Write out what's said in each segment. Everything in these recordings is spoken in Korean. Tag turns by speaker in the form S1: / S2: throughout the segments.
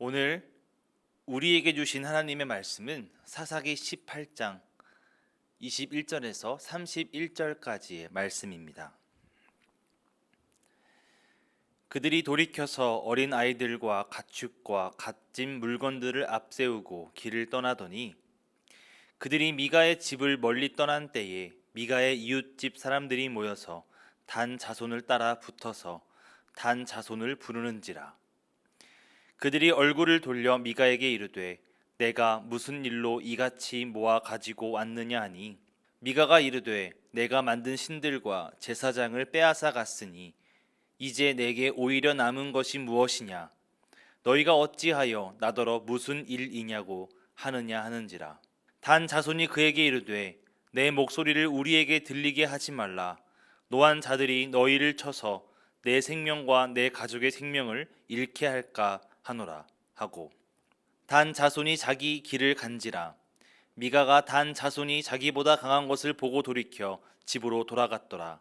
S1: 오늘 우리에게 주신 하나님의 말씀은 사사기 18장 21절에서 31절까지의 말씀입니다. 그들이 돌이켜서 어린 아이들과 가축과 갓진 물건들을 앞세우고 길을 떠나더니 그들이 미가의 집을 멀리 떠난 때에 미가의 이웃집 사람들이 모여서 단 자손을 따라 붙어서 단 자손을 부르는지라. 그들이 얼굴을 돌려 미가에게 이르되 내가 무슨 일로 이같이 모아 가지고 왔느냐 하니 미가가 이르되 내가 만든 신들과 제사장을 빼앗아 갔으니 이제 내게 오히려 남은 것이 무엇이냐 너희가 어찌하여 나더러 무슨 일이냐고 하느냐 하는지라. 단 자손이 그에게 이르되 내 목소리를 우리에게 들리게 하지 말라. 노한 자들이 너희를 쳐서 내 생명과 내 가족의 생명을 잃게 할까 하노라 하고 단 자손이 자기 길을 간지라. 미가가 단 자손이 자기보다 강한 것을 보고 돌이켜 집으로 돌아갔더라.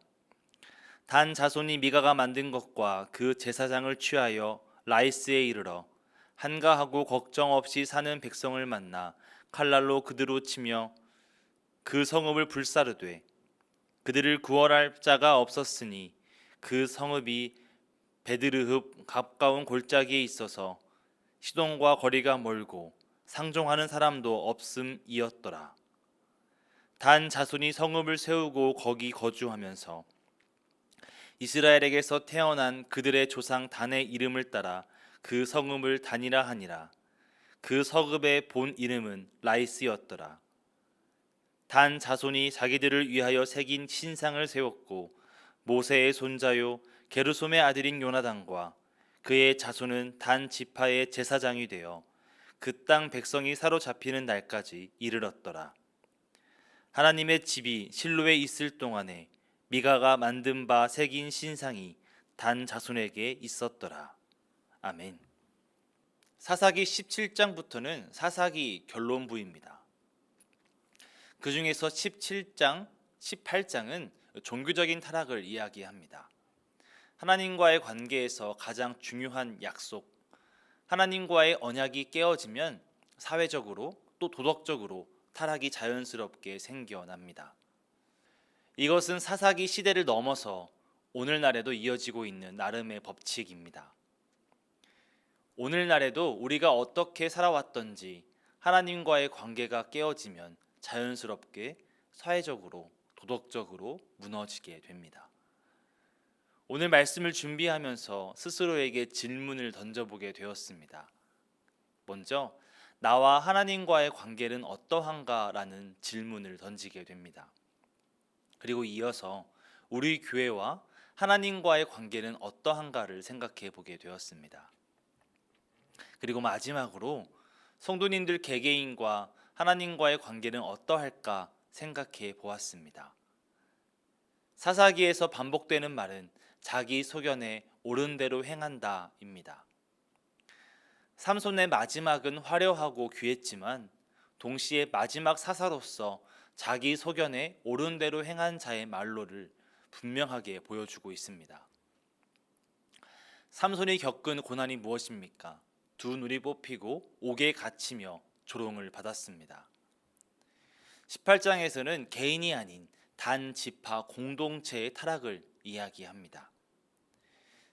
S1: 단 자손이 미가가 만든 것과 그 제사장을 취하여 라이스에 이르러 한가하고 걱정 없이 사는 백성을 만나 칼날로 그들을 치며 그 성읍을 불사르되 그들을 구원할 자가 없었으니 그 성읍이 베드르흡 가까운 골짜기에 있어서 시돈과 거리가 멀고 상종하는 사람도 없음이었더라. 단 자손이 성읍을 세우고 거기 거주하면서 이스라엘에게서 태어난 그들의 조상 단의 이름을 따라 그 성읍을 단이라 하니라. 그 성읍의 본 이름은 라이스였더라. 단 자손이 자기들을 위하여 새긴 신상을 세웠고 모세의 손자요 게르솜의 아들인 요나단과 그의 자손은 단 지파의 제사장이 되어 그 땅 백성이 사로잡히는 날까지 이르렀더라. 하나님의 집이 실로에 있을 동안에 미가가 만든 바 새긴 신상이 단 자손에게 있었더라. 아멘. 사사기 17장부터는 사사기 결론부입니다. 그 중에서 17장, 18장은 종교적인 타락을 이야기합니다. 하나님과의 관계에서 가장 중요한 약속, 하나님과의 언약이 깨어지면 사회적으로 또 도덕적으로 타락이 자연스럽게 생겨납니다. 이것은 사사기 시대를 넘어서 오늘날에도 이어지고 있는 나름의 법칙입니다. 오늘날에도 우리가 어떻게 살아왔던지 하나님과의 관계가 깨어지면 자연스럽게 사회적으로 도덕적으로 무너지게 됩니다. 오늘 말씀을 준비하면서 스스로에게 질문을 던져보게 되었습니다. 먼저 나와 하나님과의 관계는 어떠한가라는 질문을 던지게 됩니다. 그리고 이어서 우리 교회와 하나님과의 관계는 어떠한가를 생각해 보게 되었습니다. 그리고 마지막으로 성도님들 개개인과 하나님과의 관계는 어떠할까 생각해 보았습니다. 사사기에서 반복되는 말은 자기 소견에 옳은 대로 행한다입니다. 삼손의 마지막은 화려하고 귀했지만 동시에 마지막 사사로서 자기 소견에 옳은 대로 행한 자의 말로를 분명하게 보여주고 있습니다. 삼손이 겪은 고난이 무엇입니까? 두 눈이 뽑히고 옥에 갇히며 조롱을 받았습니다. 18장에서는 개인이 아닌 단 지파 공동체의 타락을 이야기합니다.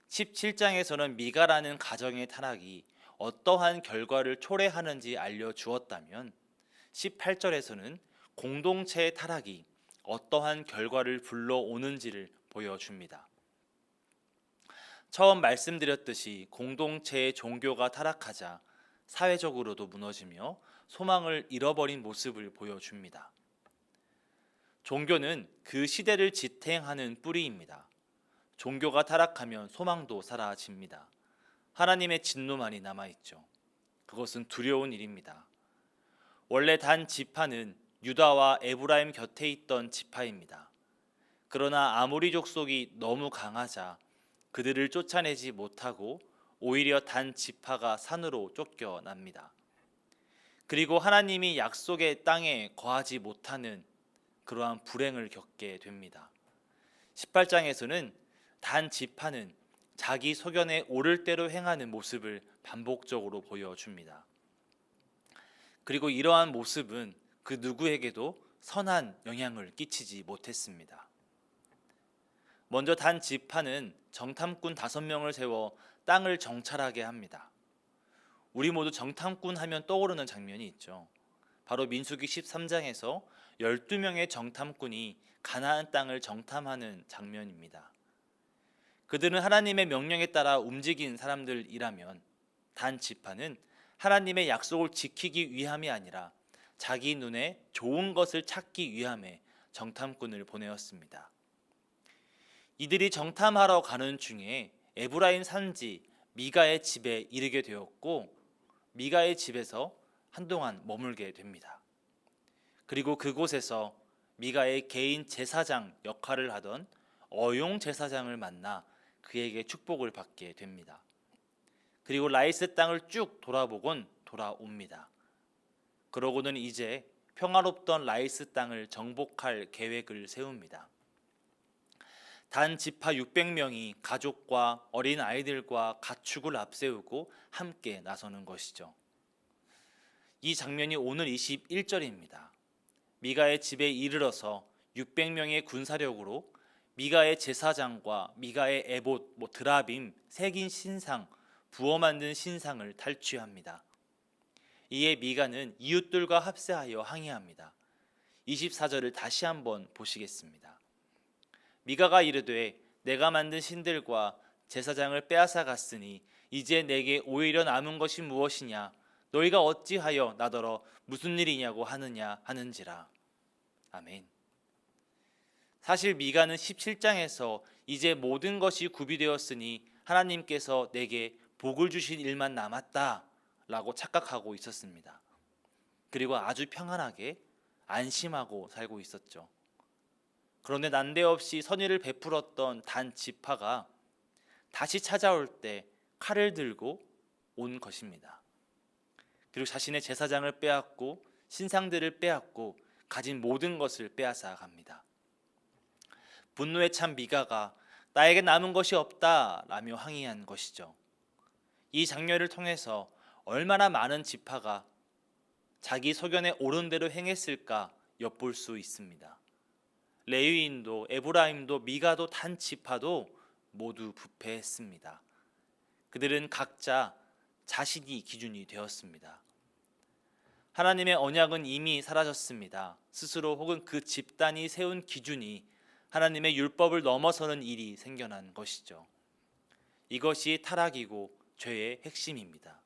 S1: 17장에서는 미가라는 가정의 타락이 어떠한 결과를 초래하는지 알려주었다면 18절에서는 공동체의 타락이 어떠한 결과를 불러오는지를 보여줍니다. 처음 말씀드렸듯이 공동체의 종교가 타락하자 사회적으로도 무너지며 소망을 잃어버린 모습을 보여줍니다. 종교는 그 시대를 지탱하는 뿌리입니다. 종교가 타락하면 소망도 사라집니다. 하나님의 진노만이 남아있죠. 그것은 두려운 일입니다. 원래 단 지파는 유다와 에브라임 곁에 있던 지파입니다. 그러나 아모리 족속이 너무 강하자 그들을 쫓아내지 못하고 오히려 단 지파가 산으로 쫓겨납니다. 그리고 하나님이 약속의 땅에 거하지 못하는 그러한 불행을 겪게 됩니다. 18장에서는 단 지파는 자기 소견에 오를 대로 행하는 모습을 반복적으로 보여줍니다. 그리고 이러한 모습은 그 누구에게도 선한 영향을 끼치지 못했습니다. 먼저 단 지파는 정탐꾼 5명을 세워 땅을 정찰하게 합니다. 우리 모두 정탐꾼 하면 떠오르는 장면이 있죠. 바로 민수기 13장에서 12명의 정탐꾼이 가나안 땅을 정탐하는 장면입니다. 그들은 하나님의 명령에 따라 움직인 사람들이라면 단 지파는 하나님의 약속을 지키기 위함이 아니라 자기 눈에 좋은 것을 찾기 위함에 정탐꾼을 보내었습니다. 이들이 정탐하러 가는 중에 에브라임 산지 미가의 집에 이르게 되었고 미가의 집에서 한동안 머물게 됩니다. 그리고 그곳에서 미가의 개인 제사장 역할을 하던 어용 제사장을 만나 그에게 축복을 받게 됩니다. 그리고 라이스 땅을 쭉 돌아보곤 돌아옵니다. 그러고는 이제 평화롭던 라이스 땅을 정복할 계획을 세웁니다. 단 지파 600명이 가족과 어린 아이들과 가축을 앞세우고 함께 나서는 것이죠. 이 장면이 오늘 21절입니다. 미가의 집에 이르러서 600명의 군사력으로 미가의 제사장과 미가의 에봇, 드라빔, 새긴 신상, 부어 만든 신상을 탈취합니다. 이에 미가는 이웃들과 합세하여 항의합니다. 24절을 다시 한번 보시겠습니다. 미가가 이르되 내가 만든 신들과 제사장을 빼앗아 갔으니 이제 내게 오히려 남은 것이 무엇이냐 너희가 어찌하여 나더러 무슨 일이냐고 하느냐 하는지라. 아멘. 사실 미가는 17장에서 이제 모든 것이 구비되었으니 하나님께서 내게 복을 주신 일만 남았다 라고 착각하고 있었습니다. 그리고 아주 평안하게 안심하고 살고 있었죠. 그런데 난데없이 선의를 베풀었던 단 지파가 다시 찾아올 때 칼을 들고 온 것입니다. 그리고 자신의 제사장을 빼앗고 신상들을 빼앗고 가진 모든 것을 빼앗아 갑니다. 분노에 찬 미가가 나에게 남은 것이 없다 라며 항의한 것이죠. 이 장면을 통해서 얼마나 많은 지파가 자기 소견에 옳은 대로 행했을까 엿볼 수 있습니다. 레위인도 에브라임도 미가도 단 지파도 모두 부패했습니다. 그들은 각자 자신이 기준이 되었습니다. 하나님의 언약은 이미 사라졌습니다. 스스로 혹은 그 집단이 세운 기준이 하나님의 율법을 넘어서는 일이 생겨난 것이죠. 이것이 타락이고 죄의 핵심입니다.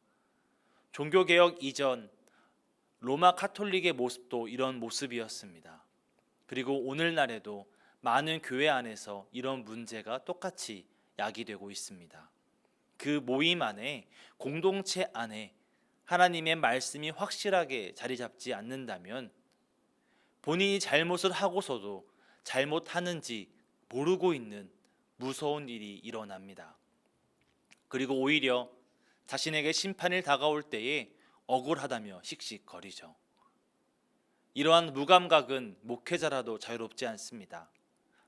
S1: 종교개혁 이전 로마 카톨릭의 모습도 이런 모습이었습니다. 그리고 오늘날에도 많은 교회 안에서 이런 문제가 똑같이 야기되고 있습니다. 그 모임 안에 공동체 안에 하나님의 말씀이 확실하게 자리 잡지 않는다면 본인이 잘못을 하고서도 잘못하는지 모르고 있는 무서운 일이 일어납니다. 그리고 오히려 자신에게 심판이 다가올 때에 억울하다며 씩씩거리죠. 이러한 무감각은 목회자라도 자유롭지 않습니다.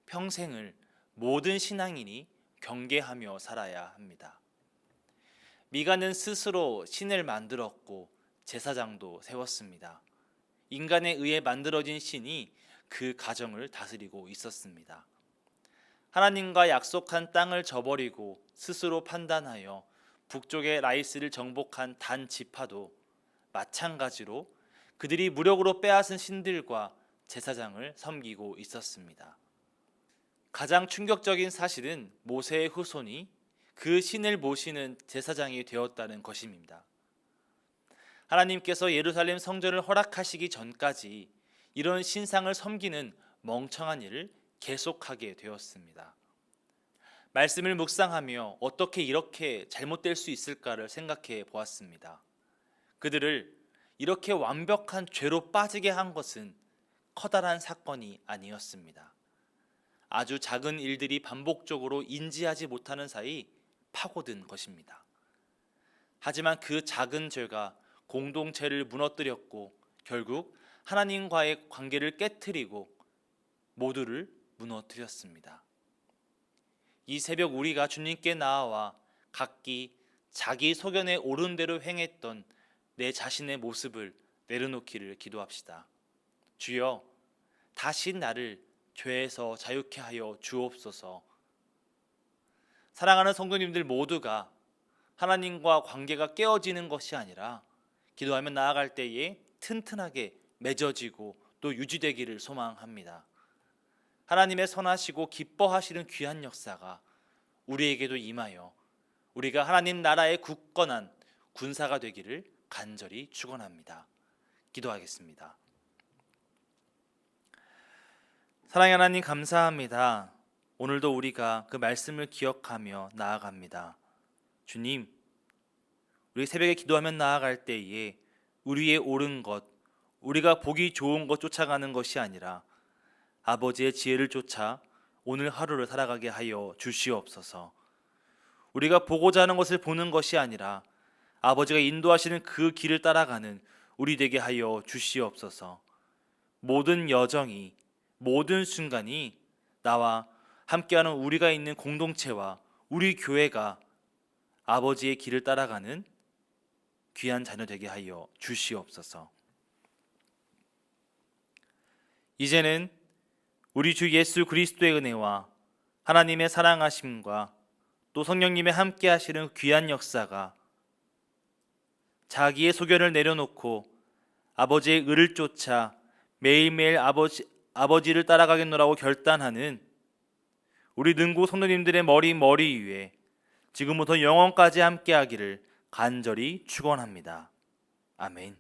S1: 평생을 모든 신앙인이 경계하며 살아야 합니다. 미가는 스스로 신을 만들었고 제사장도 세웠습니다. 인간에 의해 만들어진 신이 그 가정을 다스리고 있었습니다. 하나님과 약속한 땅을 저버리고 스스로 판단하여 북쪽의 라이스를 정복한 단 지파도 마찬가지로 그들이 무력으로 빼앗은 신들과 제사장을 섬기고 있었습니다. 가장 충격적인 사실은 모세의 후손이 그 신을 모시는 제사장이 되었다는 것입니다. 하나님께서 예루살렘 성전을 허락하시기 전까지 이런 신상을 섬기는 멍청한 일을 계속하게 되었습니다. 말씀을 묵상하며 어떻게 이렇게 잘못될 수 있을까를 생각해 보았습니다. 그들을 이렇게 완벽한 죄로 빠지게 한 것은 커다란 사건이 아니었습니다. 아주 작은 일들이 반복적으로 인지하지 못하는 사이 파고든 것입니다. 하지만 그 작은 죄가 공동체를 무너뜨렸고 결국 하나님과의 관계를 깨트리고 모두를 무너뜨렸습니다. 이 새벽 우리가 주님께 나아와 각기 자기 소견에 옳은 대로 행했던 내 자신의 모습을 내려놓기를 기도합시다. 주여, 다시 나를 죄에서 자유케 하여 주옵소서. 사랑하는 성도님들 모두가 하나님과 관계가 깨어지는 것이 아니라 기도하며 나아갈 때에 튼튼하게 맺어지고 또 유지되기를 소망합니다. 하나님의 선하시고 기뻐하시는 귀한 역사가 우리에게도 임하여 우리가 하나님 나라의 굳건한 군사가 되기를 간절히 축원합니다. 기도하겠습니다. 사랑의 하나님, 감사합니다. 오늘도 우리가 그 말씀을 기억하며 나아갑니다. 주님, 우리 새벽에 기도하며 나아갈 때에 우리의 옳은 것, 우리가 보기 좋은 것 쫓아가는 것이 아니라 아버지의 지혜를 쫓아 오늘 하루를 살아가게 하여 주시옵소서. 우리가 보고자 하는 것을 보는 것이 아니라 아버지가 인도하시는 그 길을 따라가는 우리 되게 하여 주시옵소서. 모든 여정이, 모든 순간이 나와 함께하는 우리가 있는 공동체와 우리 교회가 아버지의 길을 따라가는 귀한 자녀 되게 하여 주시옵소서. 이제는 우리 주 예수 그리스도의 은혜와 하나님의 사랑하심과 또 성령님의 함께 하시는 귀한 역사가 자기의 소견을 내려놓고 아버지의 의를 쫓아 매일매일 아버지를 따라가겠노라고 결단하는 우리 능구 성도님들의 머리 위에 지금부터 영원까지 함께 하기를 간절히 축원합니다. 아멘.